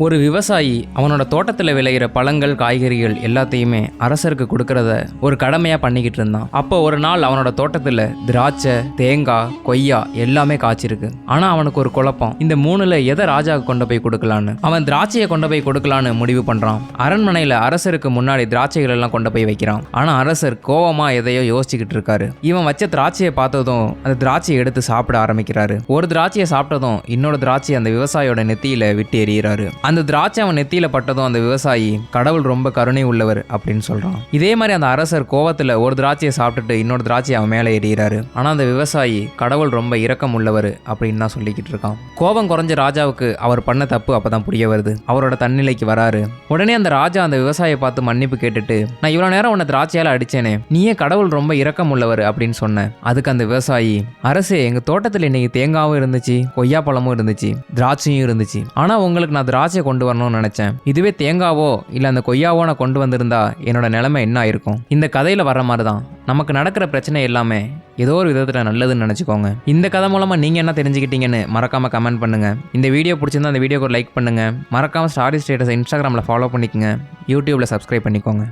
ஒரு விவசாயி அவனோட தோட்டத்தில் விளையிற பழங்கள் காய்கறிகள் எல்லாத்தையுமே அரசருக்கு கொடுக்கறத ஒரு கடமையா பண்ணிக்கிட்டு இருந்தான். அப்போ ஒரு நாள் அவனோட தோட்டத்தில் திராட்சை, தேங்காய், கொய்யா எல்லாமே காய்ச்சிருக்கு. ஆனா அவனுக்கு ஒரு குழப்பம், இந்த மூணுல எதை ராஜாவுக்கு கொண்டு போய் கொடுக்கலான்னு. அவன் திராட்சையை கொண்டு போய் கொடுக்கலான்னு முடிவு பண்றான். அரண்மனையில அரசருக்கு முன்னாடி திராட்சைகள் எல்லாம் கொண்டு போய் வைக்கிறான். ஆனா அரசர் கோவமா எதையோ யோசிச்சுக்கிட்டு இருக்காரு. இவன் வச்ச திராட்சையை பார்த்ததும் அந்த திராட்சையை எடுத்து சாப்பிட ஆரம்பிக்கிறாரு. ஒரு திராட்சையை சாப்பிட்டதும் இன்னொரு திராட்சையை அந்த விவசாயியோட நெத்தியில விட்டு எறிகிறாரு. அந்த திராட்சை அவன் நெத்தியில பட்டதும் அந்த விவசாயி கடவுள் ரொம்ப கருணை உள்ளவர் அப்படின்னு சொல்றான். இதே மாதிரி அந்த அரசர் கோவத்துல ஒரு திராட்சையை சாப்பிட்டுட்டு இன்னொரு திராட்சையை அவன் மேலே எறிகிறாரு. ஆனா அந்த விவசாயி கடவுள் ரொம்ப இரக்கம் உள்ளவர் அப்படின்னு தான் சொல்லிக்கிட்டு இருக்கான். கோபம் குறைஞ்ச ராஜாவுக்கு அவர் பண்ண தப்பு அப்பதான் புரிய வருது. அவரோட தன்னிலைக்கு வராரு. உடனே அந்த ராஜா அந்த விவசாயியை பார்த்து மன்னிப்பு கேட்டுட்டு, நான் இவ்வளவு நேரம் உன்னை திராட்சையால அடிச்சேனே, நீயே கடவுள் ரொம்ப இரக்கம் உள்ளவர் அப்படின்னு சொன்ன. அதுக்கு அந்த விவசாயி, அரசே எங்க தோட்டத்தில் இன்னைக்கு தேங்காவும் இருந்துச்சு, கொய்யா பழமும் இருந்துச்சு, திராட்சையும் இருந்துச்சு. ஆனா உங்களுக்கு நான் திராட்சை கொண்டு வரணும்னு நினைச்சேன். இதுவே தேங்காவோ இல்ல அந்த கொய்யாவோ நான் கொண்டு வந்திருந்தா என்னோட நிலைமை என்ன ஆயிருக்கும்? இந்த கதையில வர மாதிரிதான் நமக்கு நடக்கிற பிரச்சனை எல்லாமே ஏதோ ஒரு விதத்துல நல்லதுன்னு நினைச்சுக்கோங்க. இந்த கதை மூலமா நீங்க என்ன தெரிஞ்சுக்கிட்டீங்கன்னு மறக்காம கமெண்ட் பண்ணுங்க. இந்த வீடியோ பிடிச்சிருந்தா அந்த வீடியோக்கு ஒரு லைக் பண்ணுங்க. மறக்காம ஸ்டாரி ஸ்டேட்டஸ் இன்ஸ்டாகிராம்ல ஃபாலோ பண்ணிக்கோங்க. யூடியூப்ல சப்ஸ்கிரைப் பண்ணிக்கோங்க.